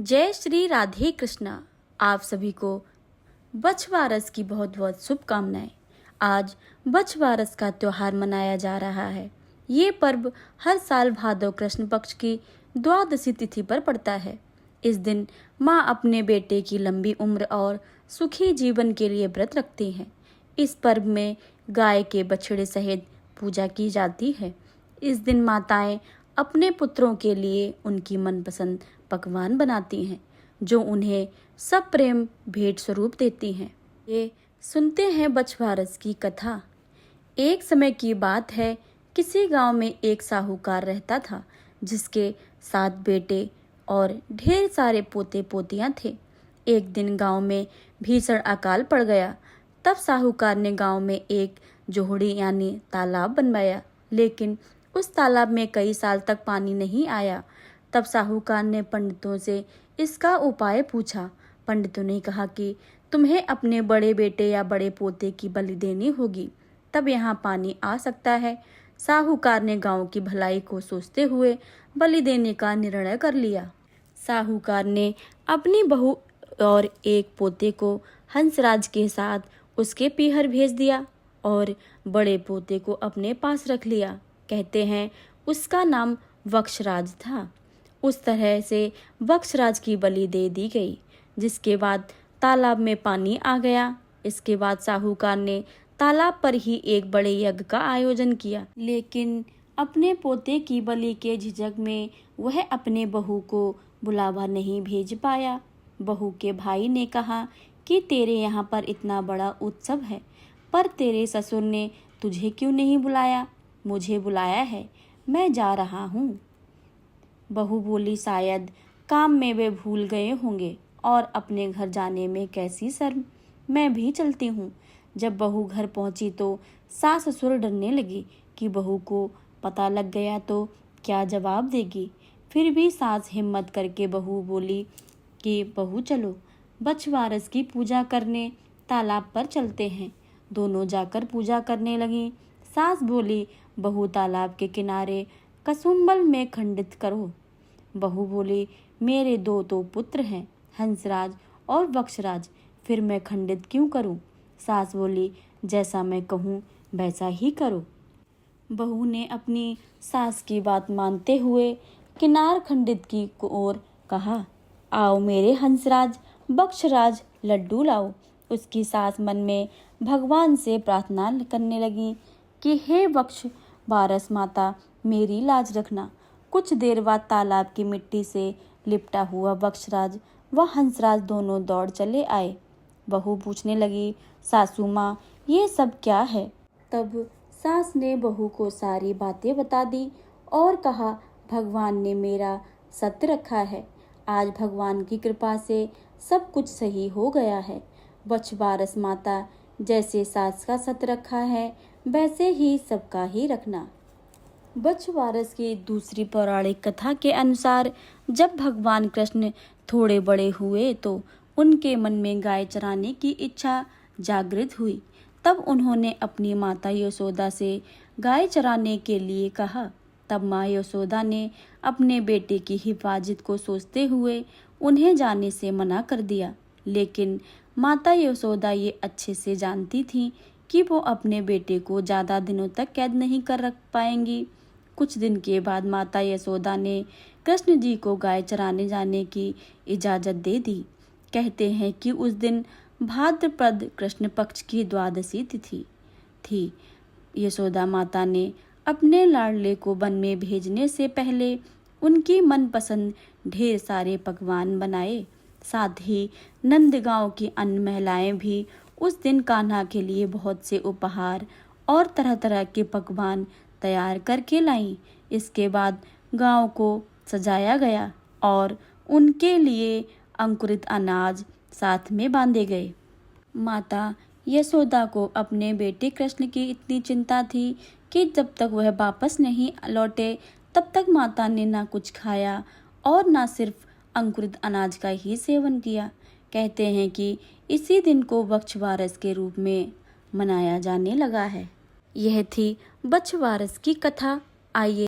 जय श्री राधे कृष्णा। आप सभी को बछवारस की बहुत बहुत शुभकामनाएं। आज बछवारस का त्योहार मनाया जा रहा है। ये पर्व हर साल भादव कृष्ण पक्ष की द्वादशी तिथि पर पड़ता है। इस दिन माँ अपने बेटे की लंबी उम्र और सुखी जीवन के लिए व्रत रखती हैं। इस पर्व में गाय के बछड़े सहित पूजा की जाती है। इस दिन माताएं अपने पुत्रों के लिए उनकी मनपसंद पकवान बनाती हैं, जो उन्हें सब प्रेम भेंट स्वरूप देती हैं। ये सुनते हैं बछवारस की कथा। एक समय की बात है, किसी गांव में एक साहूकार रहता था, जिसके 7 बेटे और ढेर सारे पोते पोतियां थे। एक दिन गांव में भीषण अकाल पड़ गया। तब साहूकार ने गांव में एक जोहड़ी यानी तालाब बनवाया, लेकिन उस तालाब में कई साल तक पानी नहीं आया। तब साहूकार ने पंडितों से इसका उपाय पूछा। पंडितों ने कहा कि तुम्हें अपने बड़े बेटे या बड़े पोते की बलि देनी होगी, तब यहाँ पानी आ सकता है। साहूकार ने गांव की भलाई को सोचते हुए बलि देने का निर्णय कर लिया। साहूकार ने अपनी बहू और एक पोते को हंसराज के साथ उसके पीहर भेज दिया और बड़े पोते को अपने पास रख लिया। कहते हैं उसका नाम वक्षराज था। उस तरह से वक्षराज की बलि दे दी गई, जिसके बाद तालाब में पानी आ गया। इसके बाद साहूकार ने तालाब पर ही एक बड़े यज्ञ का आयोजन किया, लेकिन अपने पोते की बलि के झिझक में वह अपने बहू को बुलावा नहीं भेज पाया। बहू के भाई ने कहा कि तेरे यहाँ पर इतना बड़ा उत्सव है, पर तेरे ससुर ने तुझे क्यों नहीं बुलाया? मुझे बुलाया है, मैं जा रहा हूँ। बहू बोली, शायद काम में वे भूल गए होंगे और अपने घर जाने में कैसी शर्म, मैं भी चलती हूँ। जब बहू घर पहुंची तो सास ससुर डरने लगी कि बहू को पता लग गया तो क्या जवाब देगी। फिर भी सास हिम्मत करके बहू बोली कि बहू चलो, बछवारस की पूजा करने तालाब पर चलते हैं। दोनों जाकर पूजा करने लगी। सास बोली, बहू तालाब के किनारे कसुम्बल में खंडित करो। बहू बोली, मेरे 2 तो पुत्र हैं, हंसराज और वक्षराज, फिर मैं खंडित क्यों करूं? सास बोली, जैसा मैं कहूं वैसा ही करो। बहू ने अपनी सास की बात मानते हुए किनार खंडित की ओर कहा, आओ मेरे हंसराज वक्षराज, लड्डू लाओ। उसकी सास मन में भगवान से प्रार्थना करने लगी कि हे वक्ष वारस माता, मेरी लाज रखना। कुछ देर बाद तालाब की मिट्टी से लिपटा हुआ वक्षराज व हंसराज दोनों दौड़ चले आए। बहू पूछने लगी, सासू माँ, ये सब क्या है? तब सास ने बहू को सारी बातें बता दी और कहा, भगवान ने मेरा सत्य रखा है। आज भगवान की कृपा से सब कुछ सही हो गया है। बछवारस माता, जैसे सास का सत्य रखा है, वैसे ही सबका ही रखना। बछवारस की दूसरी पौराणिक कथा के अनुसार, जब भगवान कृष्ण थोड़े बड़े हुए तो उनके मन में गाय चराने की इच्छा जागृत हुई। तब उन्होंने अपनी माता यशोदा से गाय चराने के लिए कहा। तब माँ यशोदा ने अपने बेटे की हिफाजत को सोचते हुए उन्हें जाने से मना कर दिया, लेकिन माता यशोदा ये अच्छे से जानती थी कि वो अपने बेटे को ज़्यादा दिनों तक कैद नहीं कर रख पाएंगी। कुछ दिन के बाद माता यशोदा ने कृष्ण जी को गाय चराने जाने की इजाज़त दे दी। कहते हैं कि उस दिन भाद्रपद कृष्ण पक्ष की द्वादशी तिथि थी। यशोदा माता ने अपने लाडले को वन में भेजने से पहले उनकी मनपसंद ढेर सारे पकवान बनाए। साथ ही नंदगांव की अन्य महिलाएं भी उस दिन कान्हा के लिए बहुत से उपहार और तरह तरह के पकवान तैयार करके लाईं। इसके बाद गांव को सजाया गया और उनके लिए अंकुरित अनाज साथ में बांधे गए। माता यशोदा को अपने बेटे कृष्ण की इतनी चिंता थी कि जब तक वह वापस नहीं लौटे तब तक माता ने ना कुछ खाया और ना सिर्फ अंकुरित अनाज का ही सेवन किया। कहते हैं कि इसी दिन को बछवारस के रूप में मनाया जाने लगा है। यह थी बछवारस की कथा। आइए